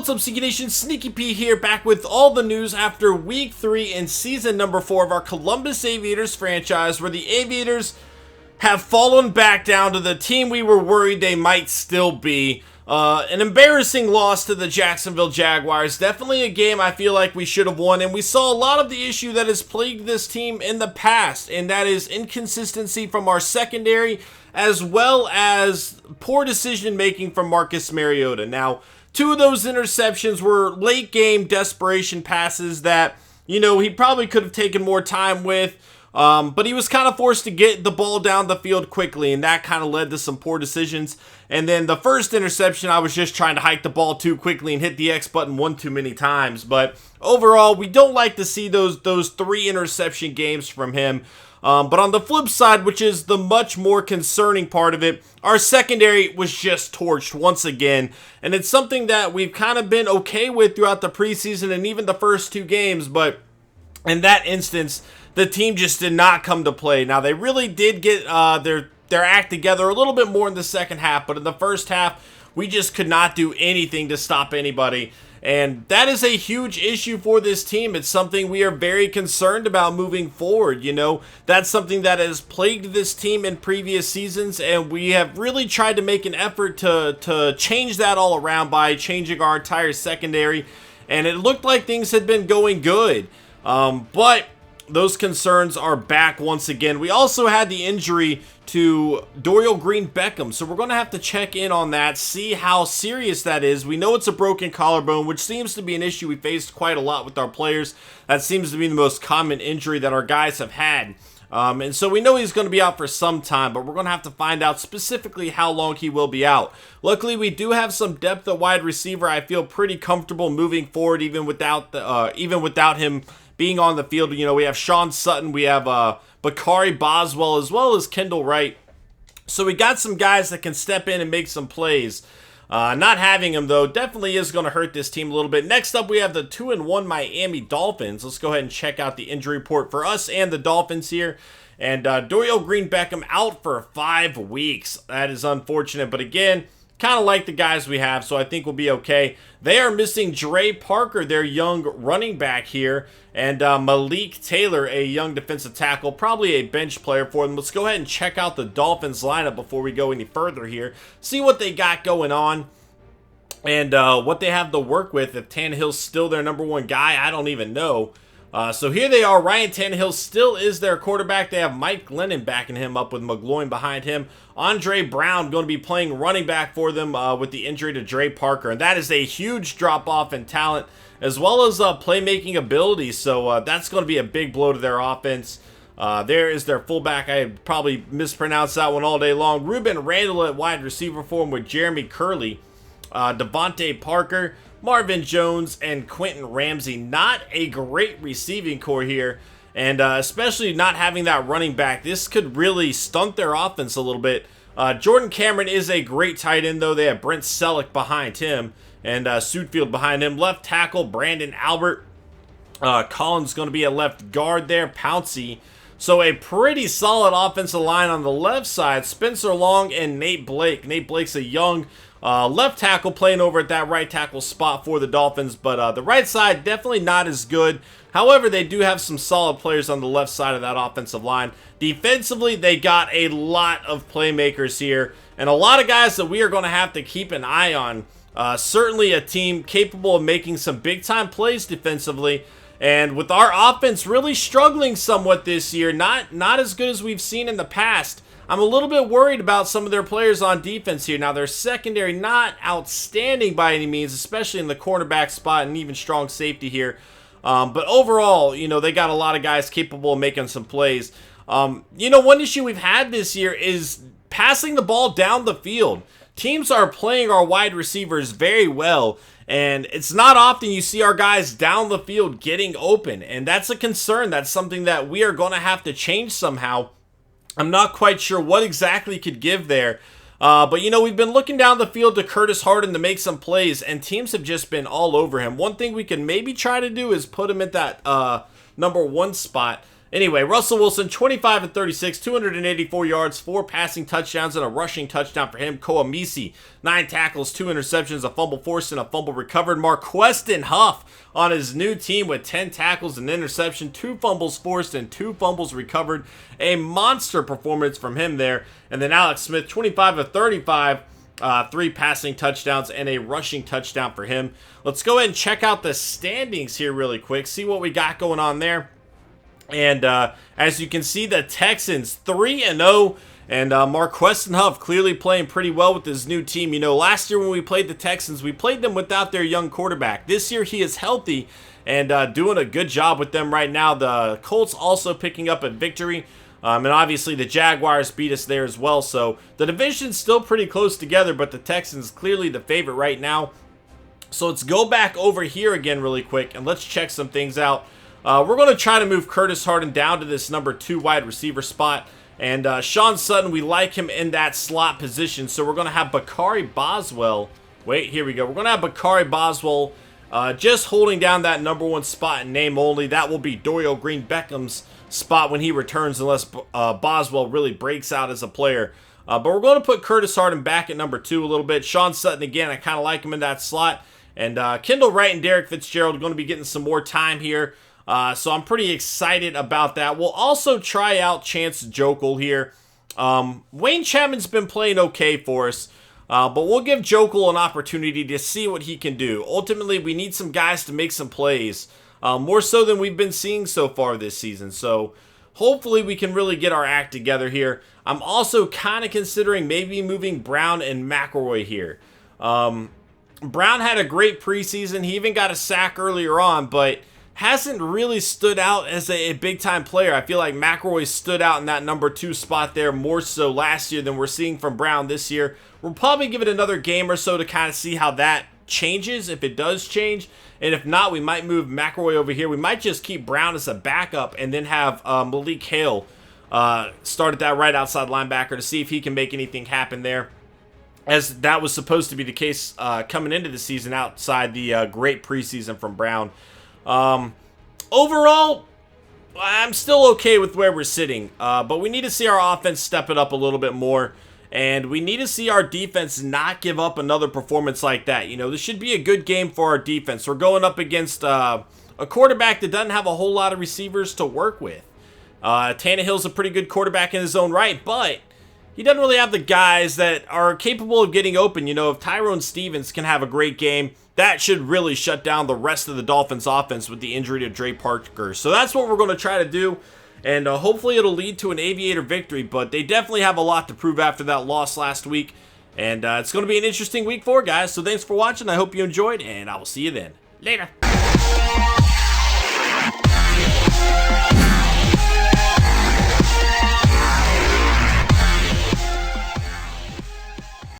What's up, Sneaky Nation? Sneaky P here, back with all the news after week 3 and season number 4 of our Columbus Aviators franchise, where the Aviators have fallen back down to the team we were worried they might still be. An embarrassing loss to the Jacksonville Jaguars. Definitely a game I feel like we should have won, and we saw a lot of the issue that has plagued this team in the past, and that is inconsistency from our secondary, as well as poor decision making from Marcus Mariota. Now, 2 of those interceptions were late game desperation passes that, you know, he probably could have taken more time with, but he was kind of forced to get the ball down the field quickly, and that kind of led to some poor decisions. And then the first interception, I was just trying to hike the ball too quickly and hit the X button one too many times. But overall, we don't like to see those 3 interception games from him. But on the flip side, which is the much more concerning part of it, our secondary was just torched once again. And it's something that we've kind of been okay with throughout the preseason and even the first 2 games. But in that instance, the team just did not come to play. Now, they really did get their act together a little bit more in the second half. But in the first half, we just could not do anything to stop anybody. And that is a huge issue for this team. It's something we are very concerned about moving forward. You know, that's something that has plagued this team in previous seasons, and we have really tried to make an effort to change that all around by changing our entire secondary, and it looked like things had been going good. But those concerns are back once again. We also had the injury to Dorial Green-Beckham, so we're going to have to check in on that, see how serious that is. We know it's a broken collarbone, which seems to be an issue we faced quite a lot with our players. That seems to be the most common injury that our guys have had. And so we know he's going to be out for some time, but we're going to have to find out specifically how long he will be out. Luckily, we do have some depth at wide receiver. I feel pretty comfortable moving forward even without him being on the field. You know, we have Sean Sutton, we have Bakari Boswell, as well as Kendall Wright. So we got some guys that can step in and make some plays. Not having him, though, definitely is going to hurt this team a little bit. Next up, we have the 2-1 Miami Dolphins. Let's go ahead and check out the injury report for us and the Dolphins here. And Dorial Green-Beckham out for 5 weeks. That is unfortunate, but again, kind of like the guys we have, so I think we'll be okay. They are missing Dre Parker, their young running back here, and Malik Taylor, a young defensive tackle, probably a bench player for them. Let's go ahead and check out the Dolphins lineup before we go any further here. See what they got going on and what they have to work with. If Tannehill's still their number 1 guy, I don't even know. So here they are. Ryan Tannehill still is their quarterback. They have Mike Glennon backing him up with McGloin behind him. Andre Brown going to be playing running back for them with the injury to Dre Parker. And that is a huge drop-off in talent as well as playmaking ability. So that's going to be a big blow to their offense. There is their fullback. I probably mispronounced that one all day long. Ruben Randall at wide receiver for him with Jeremy Curley. Devontae Parker, Marvin Jones, and Quentin Ramsey. Not a great receiving core here, and especially not having that running back. This could really stunt their offense a little bit. Jordan Cameron is a great tight end, though. They have Brent Selleck behind him, and Sudfield behind him. Left tackle, Brandon Albert. Collins going to be a left guard there. Pouncey. So a pretty solid offensive line on the left side. Spencer Long and Nate Blake. Nate Blake's a young left tackle playing over at that right tackle spot for the Dolphins, but the right side definitely not as good. However, they do have some solid players on the left side of that offensive line. Defensively, they got a lot of playmakers here and a lot of guys that we are going to have to keep an eye on. Certainly a team capable of making some big-time plays defensively, and with our offense really struggling somewhat this year, not as good as we've seen in the past, I'm a little bit worried about some of their players on defense here. Now, their secondary not outstanding by any means, especially in the cornerback spot and even strong safety here. But overall, you know, they got a lot of guys capable of making some plays. You know, one issue we've had this year is passing the ball down the field. Teams are playing our wide receivers very well, and it's not often you see our guys down the field getting open, and that's a concern. That's something that we are going to have to change somehow. I'm not quite sure what exactly could give there. But, you know, we've been looking down the field to Curtis Harden to make some plays, and teams have just been all over him. One thing we can maybe try to do is put him at that number 1 spot Anyway, Russell Wilson, 25 and 36, 284 yards, 4 passing touchdowns, and a rushing touchdown for him. Koamisi, 9 tackles, 2 interceptions, a fumble forced, and a fumble recovered. Marqueston Huff on his new team with 10 tackles and interception, 2 fumbles forced, and 2 fumbles recovered. A monster performance from him there. And then Alex Smith, 25 of 35, 3 passing touchdowns and a rushing touchdown for him. Let's go ahead and check out the standings here really quick, see what we got going on there. And as you can see, the Texans 3-0, and Marqueston Huff clearly playing pretty well with his new team. You know, last year when we played the Texans, we played them without their young quarterback. This year he is healthy and doing a good job with them right now. The Colts also picking up a victory. And obviously the Jaguars beat us there as well. So the division's still pretty close together, but the Texans clearly the favorite right now. So let's go back over here again really quick and let's check some things out. We're going to try to move Curtis Harden down to this number 2 wide receiver spot. And Sean Sutton, we like him in that slot position. So we're going to have Bakari Boswell. Wait, here we go. We're going to have Bakari Boswell just holding down that number 1 spot in name only. That will be Dorial Green-Beckham's spot when he returns, unless Boswell really breaks out as a player. But we're going to put Curtis Harden back at number 2 a little bit. Sean Sutton, again, I kind of like him in that slot. And Kendall Wright and Derek Fitzgerald are going to be getting some more time here. So I'm pretty excited about that. We'll also try out Chance Jokel here. Wayne Chapman's been playing okay for us. But we'll give Jokel an opportunity to see what he can do. Ultimately, we need some guys to make some plays. More so than we've been seeing so far this season. So hopefully we can really get our act together here. I'm also kind of considering maybe moving Brown and McElroy here. Brown had a great preseason. He even got a sack earlier on, but hasn't really stood out as a big-time player. I feel like McElroy stood out in that number 2 spot there more so last year than we're seeing from Brown this year. We'll probably give it another game or so to kind of see how that changes, if it does change. And if not, we might move McElroy over here. We might just keep Brown as a backup and then have Malik Hale start at that right outside linebacker to see if he can make anything happen there, as that was supposed to be the case coming into the season outside the great preseason from Brown. Overall, I'm still okay with where we're sitting, but we need to see our offense step it up a little bit more, and we need to see our defense not give up another performance like that. You know, this should be a good game for our defense. We're going up against a quarterback that doesn't have a whole lot of receivers to work with. Tannehill's a pretty good quarterback in his own right, but he doesn't really have the guys that are capable of getting open. You know, if Tyrone Stevens can have a great game, that should really shut down the rest of the Dolphins offense with the injury to Dre Parker. So that's what we're going to try to do, and hopefully it'll lead to an Aviator victory, but they definitely have a lot to prove after that loss last week, and it's going to be an interesting week 4, guys. So thanks for watching. I hope you enjoyed, and I will see you then. Later.